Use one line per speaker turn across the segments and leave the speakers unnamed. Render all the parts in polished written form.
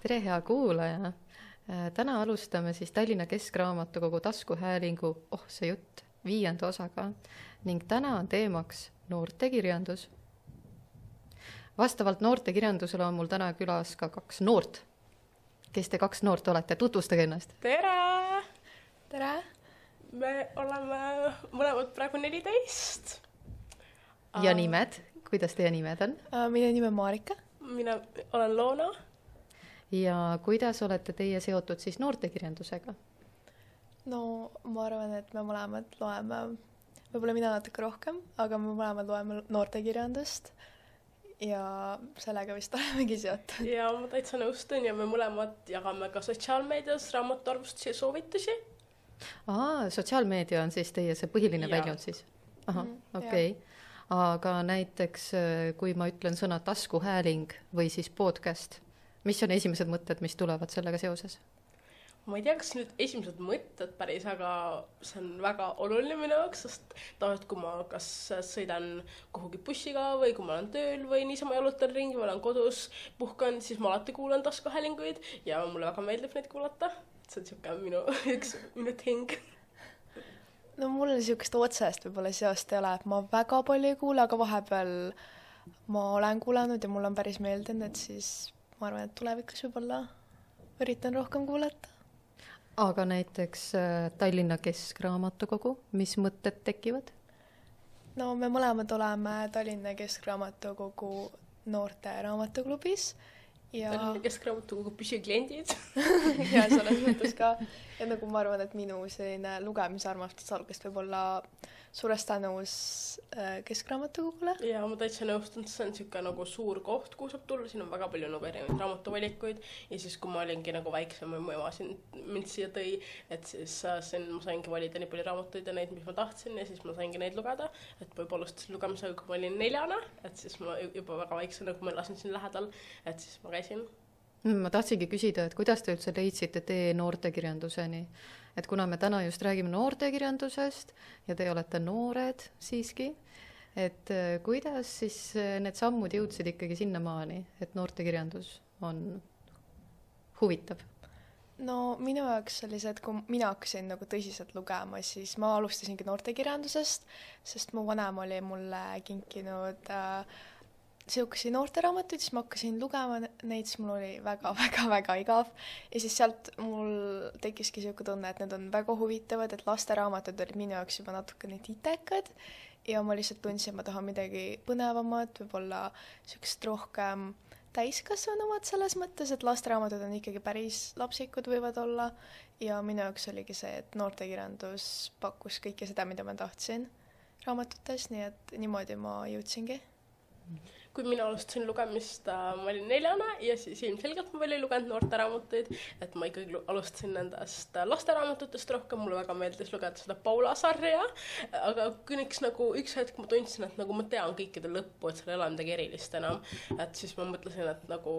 Tere, hea kuulaja! Täna alustame siis Tallinna Keskraamatukogu taskuhäälingu Oh see jutt 5. osaga ning täna on teemaks noortekirjandus. Vastavalt noortekirjandusele on mul täna külas ka 2 noort. Kes te 2 noort olete? Tutvustage ennast.
Tere!
Tere!
Me oleme mõlemad praegu 14.
Ja nimed? Kuidas teie nimed on?
Minu nimi on Marika.
Mina olen Loona.
Ja kuidas olete teie seotud siis noortekirjandusega?
No ma arvan, et me mõlemad loeme, võib-olla mina natuke rohkem, aga me mõlemad loeme noortekirjandust ja sellega vist olemegi seotud.
Ja ma täitsa nõustun ja me mõlemad jagame ka sotsiaalmeedias raamatuarvustusi ja soovitusi.
Sotsiaalmeedia on siis teie see põhiline väljund siis? Ahah, okei. Aga näiteks, kui ma ütlen sõna taskuhääling või siis podcast, mis on esimesed mõtted, mis tulevad sellega seoses?
Ma ei tea, kas nüüd esimesed mõtted päris, aga see on väga oluline minu jaoks, sest tavaliselt, kui ma kas sõidan kuhugi bussiga või kui ma olen tööl või niisama jalutan ringi või olen kodus puhkan, siis ma alati kuulan taskuhäälinguid ja mulle väga meeldib neid kuulata. See on siuke minu ting.
No mul niisugust otsest võib-olla seost ei ole, et ma väga palju ei kuule, aga vahepeal ma olen kuulanud ja mul on päris meeldinud, et siis ma arvan, et tulevikus võib-olla üritan rohkem kuulata.
Aga näiteks Tallinna Keskraamatukogu, mis mõtted tekivad?
No me mõlemad oleme Tallinna Keskraamatukogu noorte raamatuklubis.
Tallinna Keskraamatukogu püsikliendid.
Ja selles mõttes ka. Ja nagu ma arvan, et minu selline lugemisarmastus algast võib olla suurest tänus Keskraamatukogule.
Ja ma täitsa nõustun, see on siuke nagu suur koht, kuhu saab tulla. Siin on väga palju nagu erinevaid raamatuvalikuid ja siis kui ma olingi nagu väiksem ja mu ema mind siia tõi, et siis ma saingi valida nii palju raamatuid ja neid, mis ma tahtsin ja siis ma saingi neid lugeda, et võib-olla lugemisega, kui ma olin 4, et siis ma juba väga väiksena, kui ma elasin siin lähedal, et siis ma käisin.
Ma tahtsingi küsida, et kuidas te üldse leidsite tee noortekirjanduseni? Et kuna me täna just räägime noortekirjandusest ja te olete noored siiski, et kuidas siis need sammud jõudsid ikkagi sinnamaani, et noortekirjandus on huvitav?
No minu jaoks oli see, et kui mina hakkasin nagu tõsiselt lugema, siis ma alustasingi noortekirjandusest, sest mu vanem oli mulle kinkinud siukesi noorteraamatuid, siis ma hakkasin lugema neid, siis mul oli väga igav ja siis sealt mul tekkiski siuke tunne, et need on väga huvitavad, et lasteraamatud olid minu jaoks juba natukene titekad ja ma lihtsalt tundsin, ma tahan midagi põnevamat, võib-olla siukest rohkem täiskasvanumat selles mõttes, et lasteraamatud on ikkagi päris lapsikud võivad olla ja minu jaoks oligi see, et noortekirjandus pakkus kõike seda, mida ma tahtsin raamatutes, nii et niimoodi ma jõudsingi.
Kui mina alustasin lugemist, ma olin 4 ja siis ilmselgelt ma veel ei lugenud noorteraamatuid, et ma ikkagi alustasin nendest lasteraamatutest rohkem, mulle väga meeldis lugeda seda Paula sarja, aga kuniks nagu üks hetk ma tundsin, et nagu ma tean kõikide lõppu, et seal ei ole midagi erilist enam, et siis ma mõtlesin, et nagu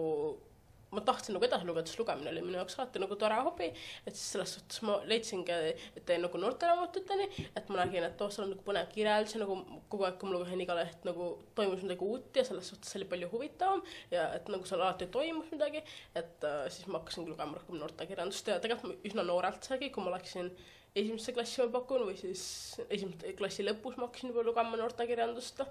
ma tahtsin nagu edasi lugeda, sest lugemine oli minu jaoks alati nagu tore hobi, et siis selles suhtes ma leidsingi, et teen nagu noorteraamatuteni, et ma nägin, et seal on nagu põnev kirjeldus ja nagu kogu aeg, kui ma lugesin iga leht, nagu toimus midagi uut ja selles suhtes oli palju huvitavam ja et nagu seal alati toimus midagi, et siis ma hakkasingi lugema rohkem noortekirjandust ja tegelikult üsna noorelt saagi, kui ma läksin esimesse klassi ma pakun või siis esimese klassi lõpus ma hakkasin juba lugema noortekirjandust,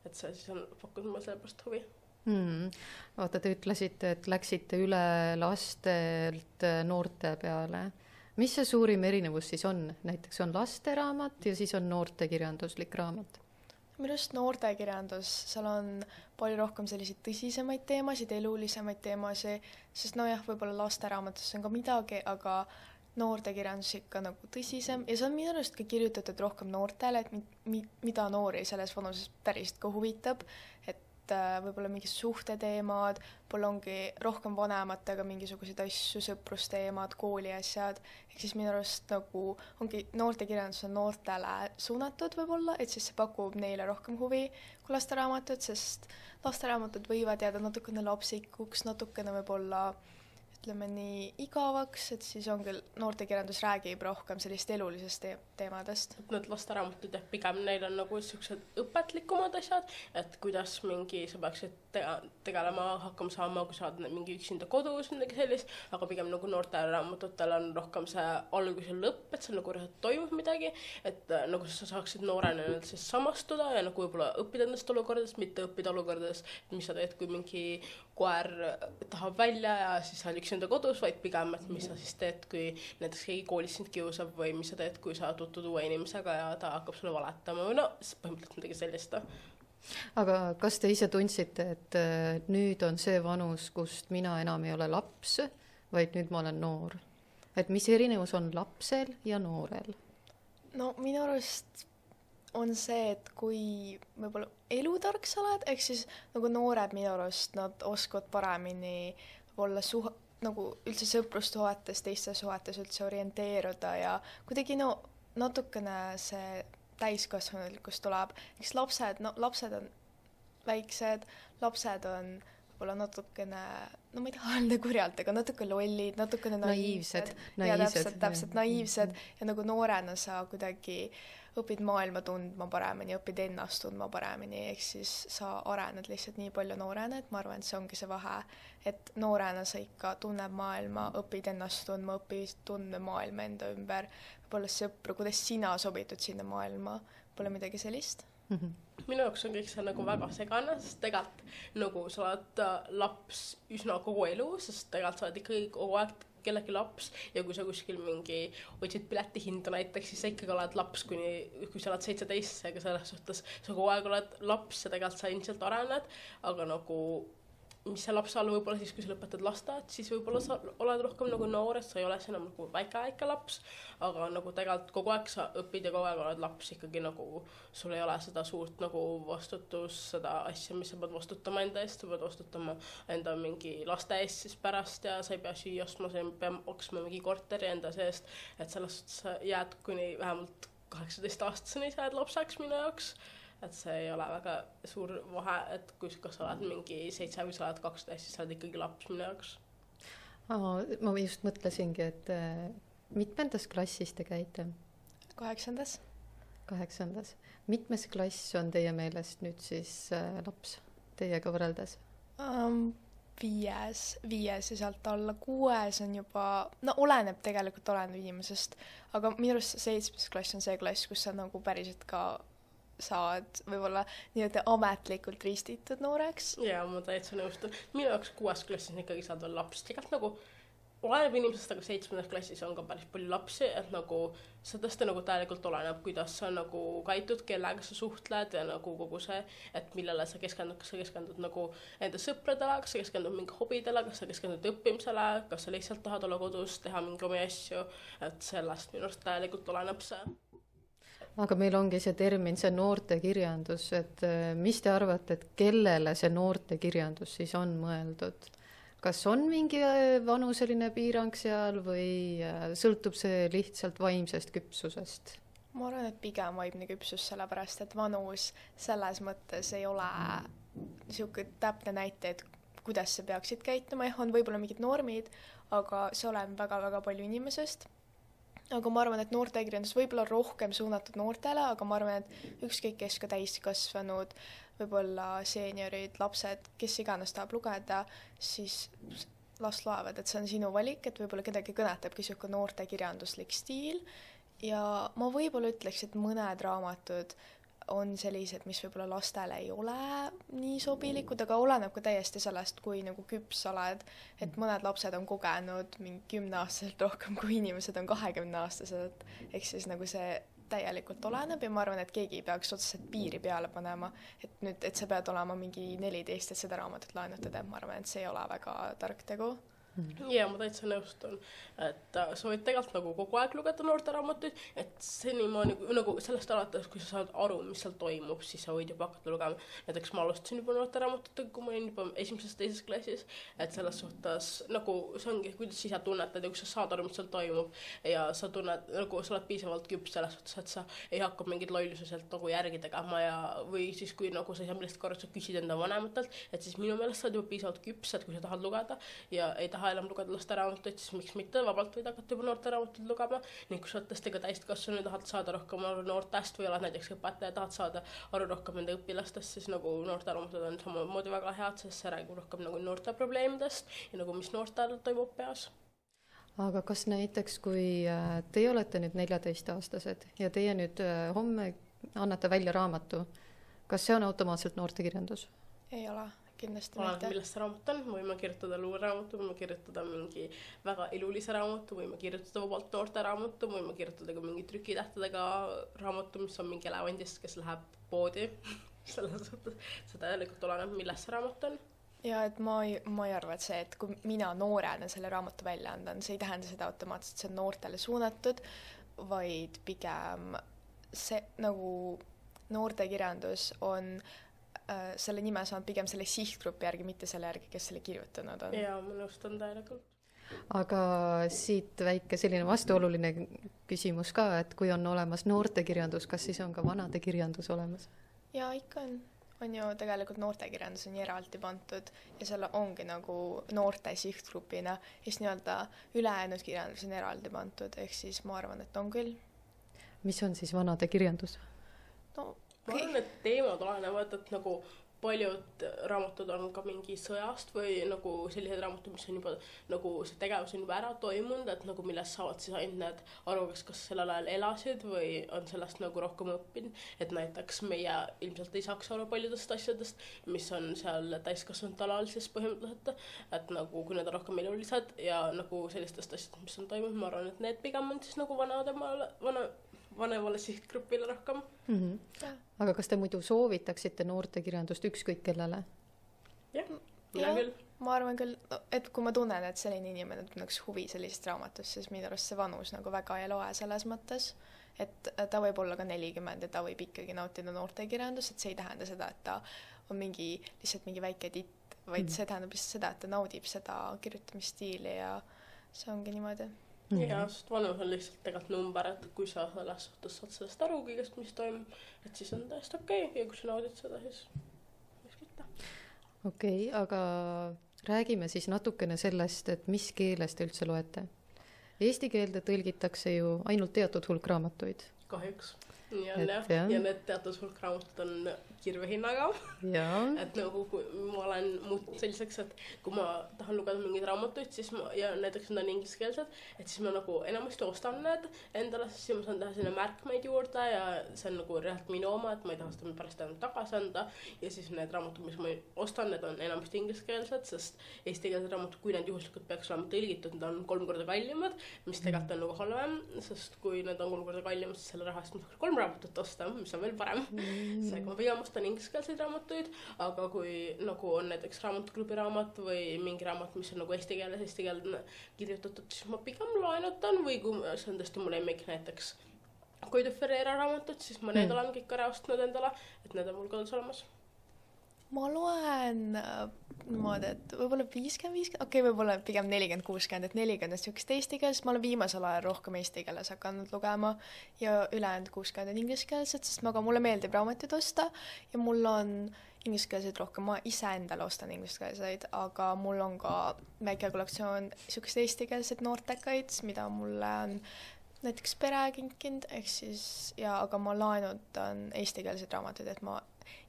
et see siis on pakkunud mulle sellepärast huvi.
Vaata, te ütlesite, et läksite üle lastelt noorte peale. Mis see suurim erinevus siis on? Näiteks on lasteraamat ja siis on noortekirjanduslik raamat.
Minu arust noortekirjandus, seal on palju rohkem selliseid tõsisemaid teemasid, elulisemaid teemasid, sest no jah, võib-olla lasteraamatus on ka midagi, aga noortekirjandus ikka nagu tõsisem ja see on minu arust ka kirjutatud rohkem noortele, et mida noori selles vanuses päriselt ka huvitab, et võib-olla mingid suhteteemad, võib-olla ongi rohkem vanematega mingisuguseid asju, sõprusteemad, kooliasjad, ehk siis minu arust nagu ongi noortekirjandus on noortele suunatud võib-olla, et siis see pakub neile rohkem huvi kui lasteraamatud, sest lasteraamatud võivad jääda natukene lapsikuks, natukene võib-olla ütleme nii igavaks, et siis on küll noortekirjandus räägib rohkem sellist elulisest teemadest.
Et need lasteraamatud ja pigem neil on nagu sellised õpetlikumad asjad, et kuidas mingi sa peaksid tegelema, hakkama saama, kui sa oled mingi üksinda kodus, midagi sellist, aga pigem nagu noorteraamatutel on rohkem see algus ja lõpp, et seal nagu toimub midagi, et nagu sa saaksid noorena siis samastuda ja nagu võib-olla õppida endast olukordadest, mitte õppida olukordadest, mis sa teed, kui mingi koer tahab välja ja siis sa oled üksinda kodus, vaid pigem, et mis sa siis teed, kui näiteks keegi koolis sind kiusab või mis sa teed, kui sa tutvud uue inimesega ja ta hakkab sulle valetama või no, põhimõtteliselt midagi sellist.
Aga kas te ise tundsite, et nüüd on see vanus, kust mina enam ei ole laps, vaid nüüd ma olen noor? Et mis erinevus on lapsel ja noorel?
No minu arust on see, et kui võib-olla elutark sa oled, ehk siis nagu noored minu arust, nad oskavad paremini olla nagu üldse sõprussuhetes, teistes suhetes üldse orienteeruda ja kuidagi no natukene see täiskasvanulikkus tuleb. Eks lapsed on väiksed, lapsed on võib-olla natukene, no ma ei taha öelda kurjalt, aga natuke lollid, natukene naiivsed. Ja täpselt naiivsed ja nagu noorena sa kuidagi õpid maailma tundma paremini, õpid ennast tundma paremini, ehk siis sa arened lihtsalt nii palju noorena, et ma arvan, et see ongi see vahe, et noorena sa ikka tunneb maailma, õpid ennast tundma, õpid tundma maailma enda ümber, võib-olla sõpru, kuidas sina sobitud sinna maailma, pole midagi sellist.
Minu jaoks on kõik see nagu väga segane, sest tegelikult nagu sa oled laps üsna kogu elu, sest tegelikult sa oled ikkagi kogu aeg kellegi laps ja kui sa kuskil mingi otsid piletihinda näiteks, siis sa ikkagi oled laps, kui sa oled 17, aga selles suhtes sa kogu aeg oled laps ja tegelikult sa ilmselt arened, aga nagu mis see laps all võib-olla siis, kui sa lõpetad lasteaed, siis võib-olla sa oled rohkem nagu noor, et sa ei ole enam nagu väike laps, aga nagu tegelikult kogu aeg sa õpid ja kogu aeg oled laps ikkagi nagu sul ei ole seda suurt nagu vastutus, seda asja, mis sa pead vastutama enda eest, sa pead vastutama enda mingi laste eest siis pärast ja sa ei pea süüa ostma, sa ei pea maksma mingi korteri enda seest, et selles suhtes sa jääd kuni vähemalt 18-aastaseni sa jääd lapseks minu jaoks. Et see ei ole väga suur vahe, et kui kas sa oled mingi 7 või sa oled 12, siis sa oled ikkagi laps minu jaoks.
Ma just mõtlesingi, et mitmendas klassis te käite?
8.
8. Mitmes klass on teie meelest nüüd siis laps teiega võrreldes?
5 ja sealt alla 6 on juba, no oleneb inimesest, aga minu arust 7. klass on see klass, kus sa nagu päriselt ka saad võib-olla nii-öelda ametlikult ristitud nooreks.
Jaa, ma täitsa nõustun. Minu jaoks 6. klassis ikkagi saad veel laps. Tegelikult nagu oleneb inimesest, aga 7. klassis on ka päris palju lapsi, et nagu see tõesti nagu täielikult oleneb, kuidas sa nagu käitud, kellega sa suhtled ja nagu kogu see, et millele sa keskendud, kas sa keskendud nagu enda sõpradele, kas sa keskendud mingi hobidele, kas sa keskendud õppimisele, kas sa lihtsalt tahad olla kodus, teha mingi omi asju, et sellest minu arust täielikult oleneb see.
Aga meil ongi see termin, see noortekirjandus, et mis te arvate, et kellele see noortekirjandus siis on mõeldud? Kas on mingi vanuseline piirang seal või sõltub see lihtsalt vaimsest küpsusest?
Ma arvan, et pigem vaimne küpsus, sellepärast et vanus selles mõttes ei ole niisugune täpne näite, et kuidas sa peaksid käituma, on võib-olla mingid normid, aga see oleneb väga-väga palju inimesest. Aga ma arvan, et noortekirjandus võib-olla rohkem suunatud noortele, aga ma arvan, et ükskõik kes ka täiskasvanud, võib-olla seeniorid, lapsed, kes iganes tahab lugeda, siis las loevad, et see on sinu valik, et võib-olla kedagi kõnetabki niisugune noortekirjanduslik stiil ja ma võib-olla ütleks, et mõned raamatud on sellised, mis võib-olla lastele ei ole nii sobilikud, aga oleneb ka täiesti sellest, kui nagu küps oled, et mõned lapsed on kogenud mingi 10-aastaselt rohkem kui inimesed on 20-aastased, ehk siis nagu see täielikult oleneb ja ma arvan, et keegi ei peaks otseselt piiri peale panema, et nüüd, et sa pead olema mingi 14, et seda raamatut laenutada, ma arvan, et see ei ole väga tark tegu.
Ja ma täitsa nõustun, et sa võid tegelikult nagu kogu aeg lugeda noorteraamatuid, et seni ma nagu sellest alates, kui sa saad aru, mis seal toimub, siis sa võid juba hakata lugema. Näiteks ma alustasin juba noorteraamatutega, kui ma olin juba 1.-2. klassis, et selles suhtes nagu see ongi, kuidas sa ise tunnetad ja kui sa saad aru, mis seal toimub ja sa tunned, nagu sa oled piisavalt küps selles suhtes, et sa ei hakka mingid lolluselt nagu järgi tegema ja või siis kui nagu sa ei saa millest korra, sa küsid enda vanematelt, et siis minu meelest sa oled juba piisavalt küps, et kui sa tahad lugeda ja ei taha taha enam lugeda lasteraamatuid, siis miks mitte, vabalt võid hakata juba noorteraamatuid lugema, ning kui sa oled tõesti ka täiskasvanu ja tahad saada rohkem aru noortest või oled näiteks õpetaja, tahad saada aru rohkem nende õpilastest, siis nagu noorteraamatud on samamoodi väga head, sest see räägib rohkem nagu noorte probleemidest ja nagu mis noortel toimub peas.
Aga kas näiteks, kui teie olete nüüd 14-aastased ja teie nüüd homme annate välja raamatu, kas see on automaatselt noortekirjandus?
Ei ole, kindlasti
Olen,
mitte.
millest see raamat on, võime kirjutada luuleraamatu, võime kirjutada mingi väga ilulise raamatu, võime kirjutada vabalt noorte raamatu, võime kirjutada ka mingi trükitähtedega raamatu, mis on mingi elevandist, kes läheb poodi. Selles suhtes, see tegelikult oleneb, millest see raamat on.
Ja et ma ei arva, et see, et kui mina noorena selle raamatu välja andan, see ei tähenda seda automaatselt, see on noortele suunatud, vaid pigem see nagu noortekirjandus on selle nime saanud pigem selle sihtgrupi järgi, mitte selle järgi, kes selle kirjutanud on.
Ja ma nõustan täielikult.
Aga siit väike selline vastuoluline küsimus ka, et kui on olemas noortekirjandus, kas siis on ka vanade kirjandus olemas?
Ja ikka on ju tegelikult noortekirjandus on eraldi pantud ja selle ongi nagu noorte sihtgrupina ja siis nii-öelda ülejäänud kirjandus on eraldi pantud, ehk siis ma arvan, et on küll.
Mis on siis vanade kirjandus?
No,
ma arvan, et teemad olenevad, et nagu paljud raamatud on ka mingi sõjast või nagu sellised raamatud, mis on juba nagu see tegevus on juba ära toimunud, et nagu millest saavad siis ainult need aru, kas sellel ajal elasid või on sellest nagu rohkem õppinud, et näiteks meie ilmselt ei saaks aru paljudest asjadest, mis on seal täiskasvanud alal siis põhimõtteliselt, et nagu kui need on rohkem elulised ja nagu sellistest asjadest, mis on toimunud, ma arvan, et need pigem on siis nagu vanemale sihtgrupile rohkem.
Ja.
Aga kas te muidu soovitaksite noortekirjandust ükskõik kellele?
Jah,
Ja,
küll.
ma arvan küll, et kui ma tunnen, et selline inimene tunneks huvi sellist raamatust, siis minu arust see vanus nagu väga ei loe selles mõttes, et ta võib olla ka 40 ja ta võib ikkagi nautida noortekirjandus, et see ei tähenda seda, et ta on lihtsalt mingi väike titt, vaid see tähendab lihtsalt seda, et ta naudib seda kirjutamisstiili ja see ongi niimoodi.
Ja sest vanus on lihtsalt tegelikult number, et kui sa selles suhtes saad sellest aru kõigest, mis toimub, et siis on täiesti okei ja kui sa naudid seda, siis miks mitte.
Okei, aga räägime siis natukene sellest, et mis keeles te üldse loete. Eesti keelde tõlgitakse ju ainult teatud hulk raamatuid.
Kahjuks. Ja need teatud hulk raamatud on kirvehinnaga. Et nagu kui ma olen muutunud selliseks, et kui ma tahan lugeda mingeid raamatuid, siis ja näiteks need on ingliskeelsed, et siis ma nagu enamasti ostan need endale, siis ma saan teha sinna märkmeid juurde ja see on nagu reaalselt minu oma, et ma ei taha seda pärast enam tagasi anda ja siis need raamatud, mis ma ostan, need on enamasti ingliskeelsed, sest eestikeelsed raamatud, kui need juhuslikult peaks olema tõlgitud, need on 3 korda kallimad, mis tegelikult on nagu halvem, sest kui need on 3 korda kallimad, siis selle raha eest ma saaks 3 raamatut osta, mis on veel parem. See, kui ma pigem ostan ingliskeelseid raamatuid, aga kui nagu on näiteks raamatuklubi raamat või mingi raamat, mis on nagu eesti keelde kirjutatud, siis ma pigem laenutan või kui see on tõesti mu lemmik näiteks Koidu Ferreira raamatud, siis ma need olen kõik ära ostnud endale, et need on mul kodus olemas.
Ma loen niimoodi, et võib-olla 50-50, võib-olla pigem 40-60, et 40 sihukest eesti keeles, ma olen viimasel ajal rohkem eesti keeles hakanud lugema ja ülejäänud 60 on ingliskeelsed, sest mulle meeldib raamatuid osta ja mul on ingliskeelseid rohkem, ma ise endale ostan ingliskeelseid, aga mul on ka väike kollektsioon sihukest eestikeelseid noortekaid, mida mulle on näiteks pere kinkinud, ehk siis, aga ma laenutan eestikeelseid raamatuid, et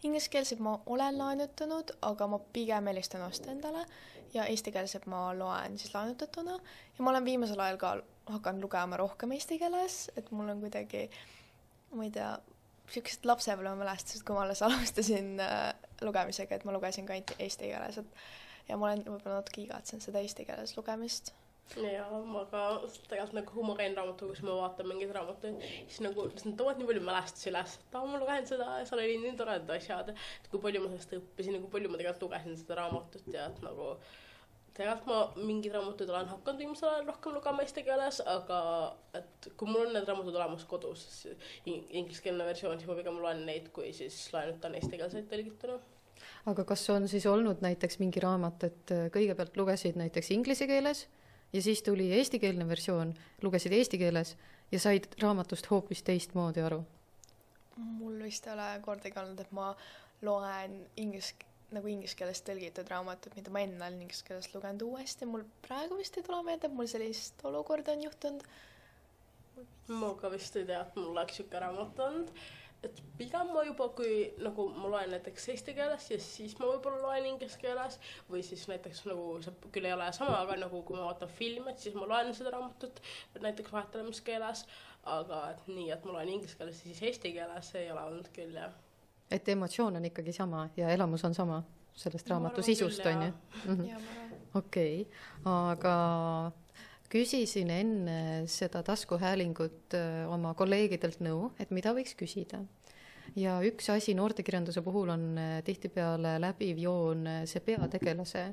ingliskeelseid ma olen laenutanud, aga ma pigem helistan osta endale ja eestikeelseid ma loen siis laenutatuna ja ma olen viimasel ajal ka hakanud lugema rohkem eesti keeles, et mul on kuidagi, ma ei tea, sihukesed lapsepõlvemälestused, kui ma alles alustasin lugemisega, et ma lugesin ka eesti keeles, ja ma olen võib-olla natuke igatsen seda eesti keeles lugemist.
Ja ma ka tegelikult nagu kui ma käin raamatu, kus ma vaatan mingeid raamatuid, siis nagu need toovad nii palju mälestusi üles, et ma lugesin seda ja seal oli nii toredad asjad, et kui palju ma sellest õppisin ja kui palju ma tegelikult lugesin seda raamatut ja et nagu tegelikult ma mingid raamatuid olen hakanud viimasel ajal rohkem lugema eesti keeles, aga et kui mul on need raamatud olemas kodus, ingliskeelne versioon, siis ma pigem loen neid, kui siis laenutan eestikeelseid tõlgituna.
Aga kas on siis olnud näiteks mingi raamat, et kõigepealt lugesid näiteks inglise keeles ja siis tuli eestikeelne versioon, lugesid eesti keeles ja said raamatust hoopis teistmoodi aru?
Mul vist ei ole kordagi olnud, et ma loen nagu inglise keeles tõlgitud raamatut, mida ma enne olen inglise keeles lugenud uuesti, mul praegu vist ei tule meelde, et mul sellist olukorda on juhtunud.
Ma ka vist ei tea, et mul oleks siuke raamat olnud. Et pigem ma juba, kui nagu ma loen näiteks eesti keeles ja siis ma võib-olla loen inglise keeles või siis näiteks nagu see küll ei ole sama, aga nagu kui ma vaatan filmi, et siis ma loen seda raamatut näiteks vahetelemiskeeles, aga et nii, et ma loen inglise keeles ja siis eesti keeles ei ole olnud küll, jah.
Et emotsioon on ikkagi sama ja elamus on sama sellest raamatu sisust, on ju? Okei, aga küsisin enne seda taskuhäälingut oma kolleegidelt nõu, et mida võiks küsida. Ja üks asi noortekirjanduse puhul on tihtipeale läbiv joon see peategelase,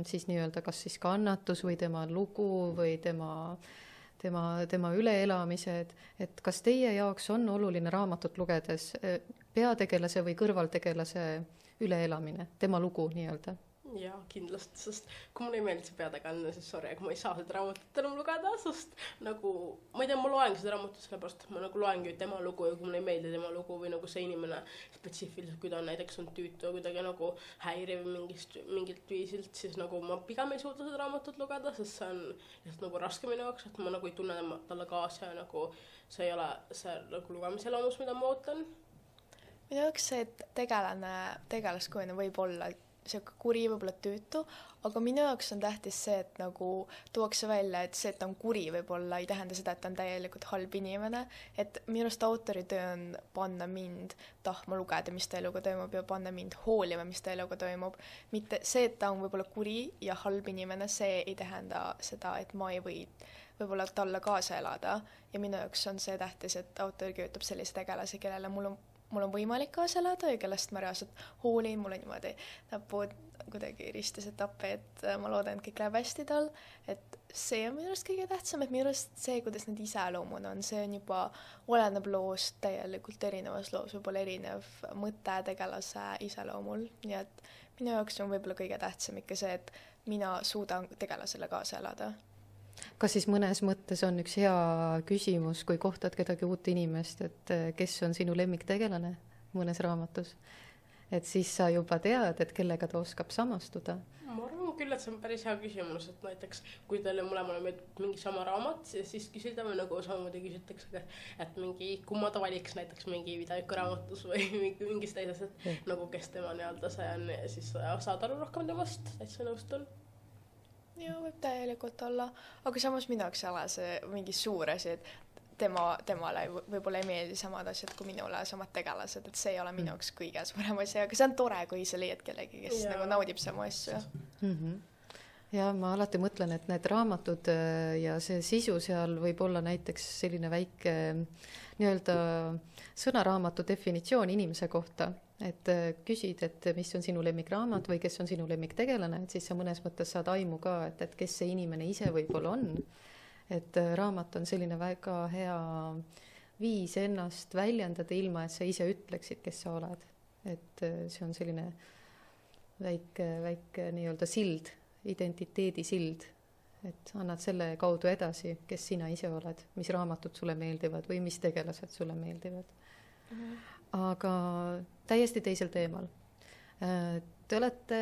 siis nii-öelda kas siis kannatus või tema lugu või tema üleelamised, et kas teie jaoks on oluline raamatut lugedes peategelase või kõrvaltegelase üleelamine, tema lugu nii-öelda?
Jaa, kindlasti, sest kui mulle ei meeldi see peategelane, siis sorry, aga ma ei saa seda raamatut enam lugeda, sest nagu, ma ei tea, ma loengi seda raamatut sellepärast, et ma nagu loengi tema lugu ja kui mulle ei meeldi tema lugu või nagu see inimene spetsiifiliselt, kui ta on näiteks on tüütu või kuidagi nagu häiriv mingilt viisilt, siis nagu ma pigem ei suuda seda raamatut lugeda, sest see on lihtsalt nagu raske minu jaoks, et ma nagu ei tunne talle kaasa ja nagu see ei ole see nagu lugemiselamus, mida ma ootan.
Minu jaoks see, et tegelaskujuna võib olla see kuri võib-olla tüütu, aga minu jaoks on tähtis see, et nagu tuuakse välja, et see, et ta on kuri võib-olla ei tähenda seda, et ta on täielikult halb inimene, et minu arust autori töö on panna mind tahtma lugeda, mis ta eluga toimub ja panna mind hoolima, mis ta eluga toimub. Mitte see, et ta on võib-olla kuri ja halb inimene, see ei tähenda seda, et ma ei või võib-olla talle kaasa elada ja minu jaoks on see tähtis, et autor kirjutab sellise tegelase, kellele mul on võimalik kaasa elada ja kellest ma reaalselt hoolin, mul on niimoodi näpud kuidagi ristis etappe, et ma loodan, et kõik läheb hästi tal, et see on minu arust kõige tähtsam, et minu arust see, kuidas need iseloomud on, see on juba oleneb loost täielikult erinevas loos, võib-olla erinev mõte tegelase iseloomul, nii et minu jaoks on võib-olla kõige tähtsam ikka see, et mina suudan tegelasele kaasa elada.
Kas siis mõnes mõttes on üks hea küsimus, kui kohtad kedagi uut inimest, et kes on sinu lemmiktegelane mõnes raamatus, et siis sa juba tead, et kellega ta oskab samastuda?
Ma arvan küll, et see on päris hea küsimus, et näiteks kui teile mõlemale meeldib mingi sama raamat, siis küsida või nagu samamoodi küsitakse, et mingi, kui ma ta valiks näiteks mingi videoiku raamatus või mingis teises, et nagu kes tema nii-öelda see on ja siis saad aru rohkem temast, täitsa nõustun.
Joo, võib täielikult olla, aga samas minu jaoks ei ole see mingi suur asi, et temale võib-olla ei meeldi samad asjad kui minule samad tegelased, et see ei ole minu jaoks kõige suurem asi, aga see on tore, kui sa leiad kellegi, kes nagu naudib sama asju.
Ja ma alati mõtlen, et need raamatud ja see sisu seal võib olla näiteks selline väike nii-öelda sõnaraamatu definitsioon inimese kohta, et küsid, et mis on sinu lemmikraamat või kes on sinu lemmiktegelane, et siis sa mõnes mõttes saad aimu ka, et kes see inimene ise võib-olla on. Et raamat on selline väga hea viis ennast väljendada ilma, et sa ise ütleksid, kes sa oled. Et see on selline väike nii-öelda sild, identiteedi sild, et annad selle kaudu edasi, kes sina ise oled, mis raamatud sulle meeldivad või mis tegelased sulle meeldivad. Aga täiesti teisel teemal. Te olete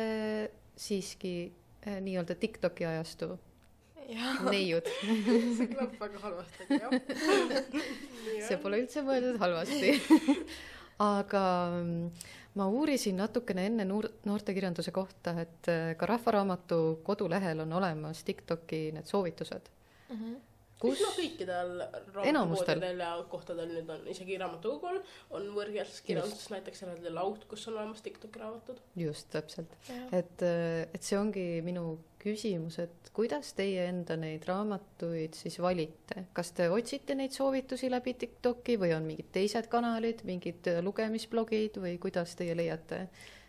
siiski nii-öelda TikToki ajastu neiud.
See kõlab väga halvasti, jah.
See pole üldse mõeldud halvasti. Aga ma uurisin natukene enne noortekirjanduse kohta, et ka Rahvaraamatu kodulehel on olemas TikToki need soovitused.
Kus kõikidel raamatukoodidel ja kohtadel nüüd on, isegi raamatukogul on võrgjas kirjandus näiteks eraldi laud, kus on olemas TikToki raamatud.
Just, täpselt. Et see ongi minu küsimus, et kuidas teie enda neid raamatuid siis valite? Kas te otsite neid soovitusi läbi TikToki või on mingid teised kanalid, mingid lugemisblogid või kuidas teie leiate,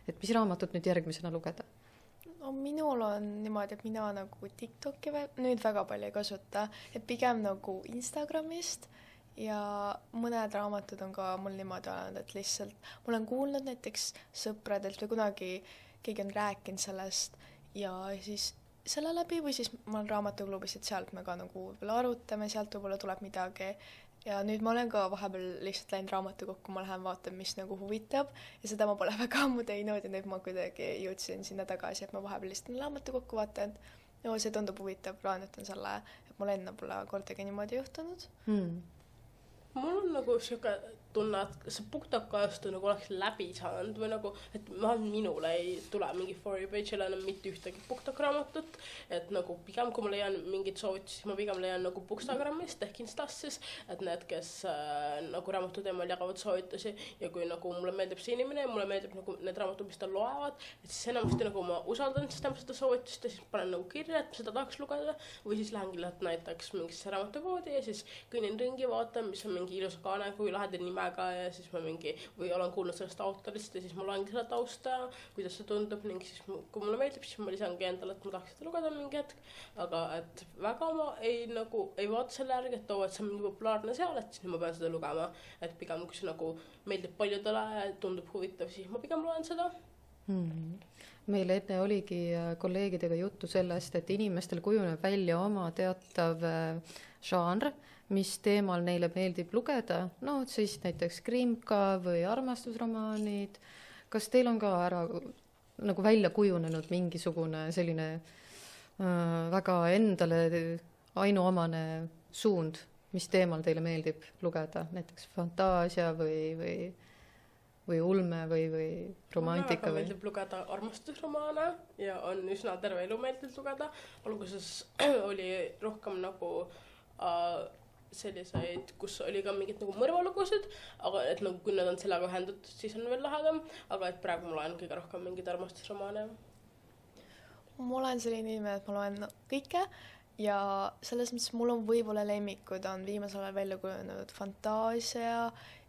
et mis raamatut nüüd järgmisena lugeda?
No, minul on niimoodi, et mina nagu TikToki nüüd väga palju ei kasuta, et pigem nagu Instagramist ja mõned raamatud on ka mul niimoodi olnud, et lihtsalt mul on kuulnud näiteks sõpradelt või kunagi keegi on rääkinud sellest ja siis selle läbi või siis ma olen raamatuklubis, et sealt me ka nagu võib-olla arutame, sealt võib-olla tuleb midagi, ja nüüd ma olen ka vahepeal lihtsalt läinud raamatukokku, ma lähen vaatan, mis nagu huvitab ja seda ma pole väga ammu teinud ja nüüd ma kuidagi jõudsin sinna tagasi, et ma vahepeal lihtsalt raamatukokku vaatan, et see tundub huvitav, plaanitan selle, et mul enne pole kordagi niimoodi juhtunud.
Mul on nagu siuke tunne, et see BookTok-ajastu nagu oleks läbi saanud või nagu, et minule ei tule mingi For You page'ile enam mitte ühtegi BookTok-raamatut, et nagu pigem kui ma leian mingid soovitusi, siis ma pigem leian nagu Bookstagramist ehk Instas siis, et need, kes nagu raamatu teemal jagavad soovitusi ja kui nagu mulle meeldib see inimene ja mulle meeldib nagu need raamatud, mis tal loevad, et siis enamasti nagu ma usaldan seda soovitust ja siis panen nagu kirja, et seda tahaks lugeda või siis lähengi lihtsalt näiteks mingisse raamatupoodi ja siis kõinin ringi, vaatan, mis on mingi ilus kaane, kui lahedal nime ja siis ma mingi, või olen kuulnud sellest autorist ja siis ma loengi selle tausta, kuidas see tundub ning siis kui mulle meeldib, siis ma lisangi endale, et ma tahaks seda lugeda mingi hetk, aga et väga ma ei vaata selle järgi, et et see on mingi populaarne seal, et siis ma pean seda lugema, et pigem kui see nagu meeldib paljudele ja tundub huvitav, siis ma pigem loen seda.
Meil enne oligi kolleegidega juttu sellest, et inimestel kujuneb välja oma teatav žanr, mis teemal neile meeldib lugeda, no siis näiteks krimka või armastusromaanid. Kas teil on ka nagu välja kujunenud mingisugune selline väga endale ainuomane suund, mis teemal teile meeldib lugeda, näiteks fantaasia või ulme või romantika?
Mulle meeldib lugeda armastusromaane ja on üsna terve elu meeldib lugeda. Alguses oli rohkem nagu selliseid, kus oli ka mingid nagu mõrvalugusid, aga et nagu kui nad on sellega ühendatud, siis on veel lahedam, aga et praegu ma loen kõige rohkem mingid armastusromaane.
Ma olen selline inimene, et ma loen kõike ja selles mõttes mul on võib-olla lemmikud on viimasel ajal välja kujunenud fantaasia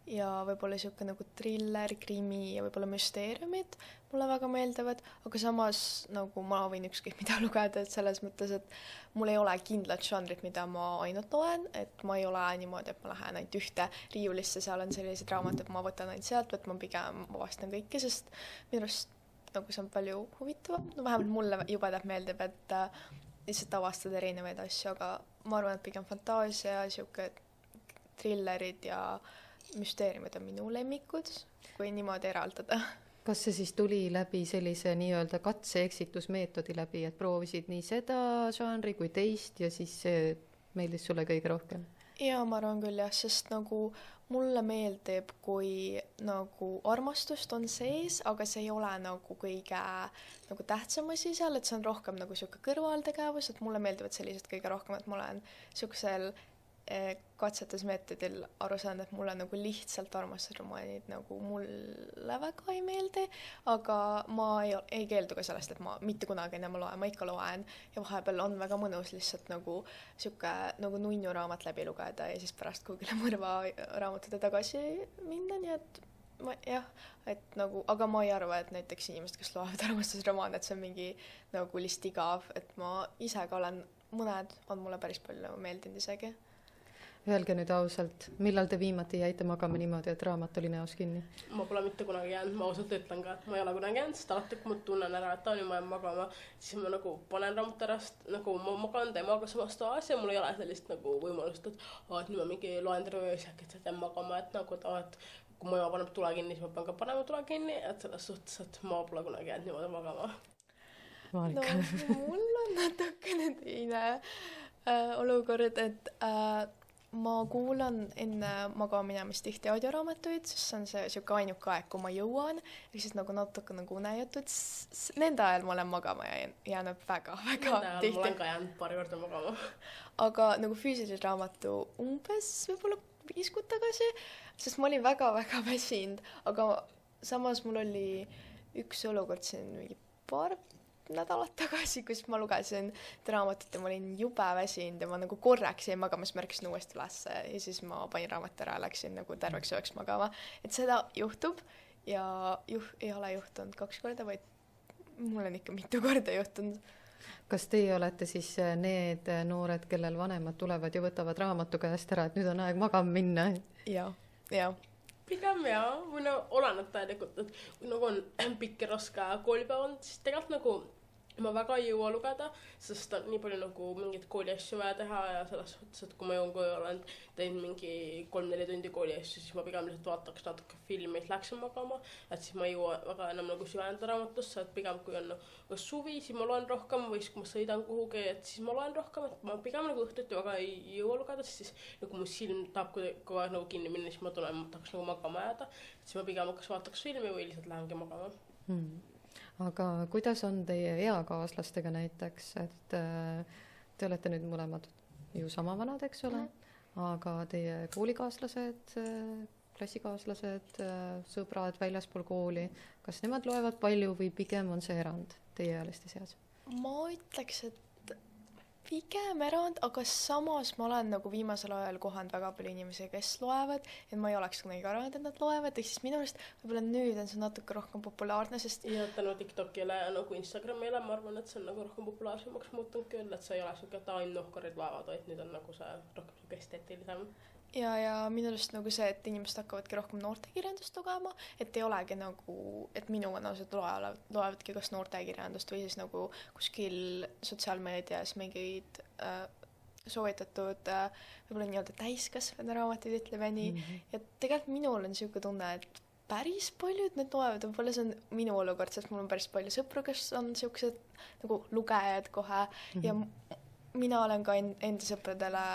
ja võib-olla siuke nagu thriller, krimi ja võib-olla müsteeriumid mulle väga meeldivad, aga samas nagu ma võin ükskõik mida lugeda, et selles mõttes, et mul ei ole kindlat žanrit, mida ma ainult loen, et ma ei ole niimoodi, et ma lähen ainult ühte riiulisse, seal on sellised raamatud, ma võtan ainult sealt, et ma pigem vastan kõike, sest minu arust nagu see on palju huvitavam, no vähemalt mulle jubedalt meeldib, et lihtsalt avastada erinevaid asju, aga ma arvan, et pigem fantaasia, siuke thrillerid ja müsteeriumid on minu lemmikud, kui niimoodi eraldada.
Kas see siis tuli läbi sellise nii-öelda katse-eksitusmeetodi läbi, et proovisid nii seda žanri kui teist ja siis see meeldis sulle kõige rohkem?
Ja ma arvan küll jah, sest nagu mulle meeldib, kui nagu armastust on sees, aga see ei ole nagu kõige nagu tähtsam asi seal, et see on rohkem nagu siuke kõrvaltegevus, et mulle meeldivad sellised kõige rohkem, et ma olen siuksel katsetusmeetodil aru saanud, et mulle nagu lihtsalt armastusromaanid nagu mulle väga ei meeldi, aga ma ei keeldu ka sellest, et ma mitte kunagi enam loen, ma ikka loen ja vahepeal on väga mõnus lihtsalt nagu siuke nagu nunnu raamat läbi lugeda ja siis pärast kugile mõrva raamatute tagasi minna, nii et jah, et nagu, aga ma ei arva, et näiteks inimesed, kes loevad armastusromaane, et see on mingi nagu lihtsalt igav, et ma ise ka olen, mõned on mulle päris palju meeldinud isegi.
Öelge nüüd ausalt, millal te viimati jäite magama niimoodi, et raamat oli näos kinni?
Ma pole mitte kunagi jäänud, ma ausalt ütlen ka, et ma ei ole kunagi jäänud, sest alati kui ma tunnen ära, et ma jään magama, siis ma nagu panen raamatuterast, nagu ma magan temaga samas toas ja mul ei ole sellist nagu võimalust, et nüüd ma mingi loen terve öösjak, et jään magama, et nagu et kui ma paneb tule kinni, siis ma pean ka panema tule kinni, et selles suhtes, et ma pole kunagi jäänud niimoodi magama.
Marika.
No, mul on natukene teine olukord, et ma kuulan enne magama minemist tihti audioraamatuid, sest see on see siuke ainuke aeg, kui ma jõuan, ehk siis nagu natuke nagu unejutud. Nende ajal ma olen magama jäänud väga tihti.
Nende ajal ma olen ka jäänud paari korda magama.
Aga nagu füüsilise raamatu umbes võib-olla 5 kuud tagasi, sest ma olin väga väsinud, aga samas mul oli üks olukord siin mingi paar nädalat tagasi, kus ma lugesin raamatut ja ma olin jube väsinud ja ma nagu korraks jäin magama, siis ma ärkasin uuesti ülesse ja siis ma panin raamat ära ja läksin nagu terveks ööks magama. Et seda juhtub ja ei ole juhtunud 2 korda, vaid mul on ikka mitu korda juhtunud.
Kas teie olete siis need noored, kellel vanemad tulevad ja võtavad raamatu käest ära, et nüüd on aeg magama minna?
Ja.
Pigem jaa, või no oleneb täielikult, et kui nagu on pikk ja raske koolipäev olnud, siis tegelikult nagu ma väga ei jõua lugeda, sest on nii palju nagu mingeid kooli asju vaja teha ja selles suhtes, et kui ma jõuan, kui olen teinud mingi 3-4 tundi kooli asju, siis ma pigem lihtsalt vaataks natuke filmi, et läksin magama, et siis ma ei jõua väga enam nagu süveneda raamatusse, et pigem kui on nagu suvi, siis ma loen rohkem või siis kui ma sõidan kuhugi, et siis ma loen rohkem, et ma pigem nagu õhtuti väga ei jõua lugeda, siis nagu mu silm tahab kogu aeg nagu kinni minna, siis ma tunnen, ma tahaks nagu magama jääda, et siis ma pigem kas vaataks filmi või lihtsalt lähengi magama.
Aga kuidas on teie eakaaslastega näiteks, et te olete nüüd mõlemad ju sama vanad, eks ole, aga teie koolikaaslased, klassikaaslased, sõbrad väljaspool kooli, kas nemad loevad palju või pigem on see erand teieealiste seas?
Ma ütleks, et pigem erand, aga samas ma olen nagu viimasel ajal kohanud väga palju inimesi, kes loevad, et ma ei oleks kunagi arvanud, et nad loevad, ehk siis minu arust võib-olla nüüd on see natuke rohkem populaarne, sest
ja tänu TikTokile ja nagu Instagramile ma arvan, et see on nagu rohkem populaarsemaks muutunud küll, et see ei ole siuke, et ainult nohkarid loevad, vaid nüüd on nagu see rohkem siuke esteetilisem.
ja minu arust nagu see, et inimesed hakkavadki rohkem noortekirjandust lugema, et ei olegi nagu, et minu vanused loevadki kas noortekirjandust või siis nagu kuskil sotsiaalmeedias mingeid soovitatud võib-olla nii-öelda täiskasvanud raamatuid, ütleme nii. Ja tegelikult minul on siuke tunne, et päris paljud need loevad, võib-olla see on minu olukord, sest mul on päris palju sõpru, kes on siuksed nagu lugejad kohe ja mina olen ka enda sõpradele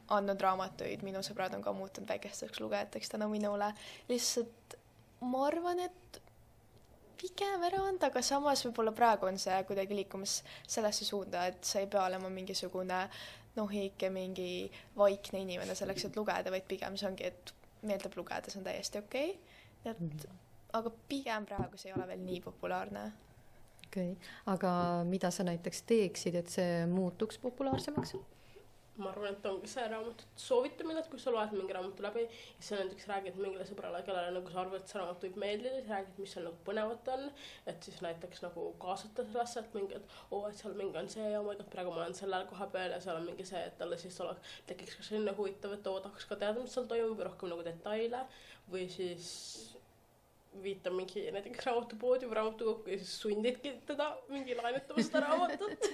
andnud raamatuid, minu sõbrad on ka muutunud väikesteks lugejateks tänu minule. Lihtsalt ma arvan, et pigem erand, aga samas võib-olla praegu on see kuidagi liikumas sellesse suunda, et sa ei pea olema mingisugune nohik ja mingi vaikne inimene selleks, et lugeda, vaid pigem see ongi, et meeldib lugeda, see on täiesti okei. Aga pigem praegu see ei ole veel nii populaarne.
Okei. Aga mida sa näiteks teeksid, et see muutuks populaarsemaks?
Ma arvan, et ongi see raamatut soovitamine, et kui sa loed mingi raamatu läbi ja sa näiteks räägid mingile sõbrale, kellele nagu sa arvad, et see raamat võib meeldida, siis räägid, mis seal nagu põnevat on, et siis näiteks nagu kaasata sellesse, et mingi, et et seal mingi on see ja praegu ma olen sellel koha peal ja seal on mingi see, et talle siis tekiks ka selline huvitav, et tahaks ka teada, mis seal toimub või rohkem nagu detaile või siis viita mingi näiteks raamatupoodi või raamatukokku ja siis sundidki teda mingi laenutama seda raamatut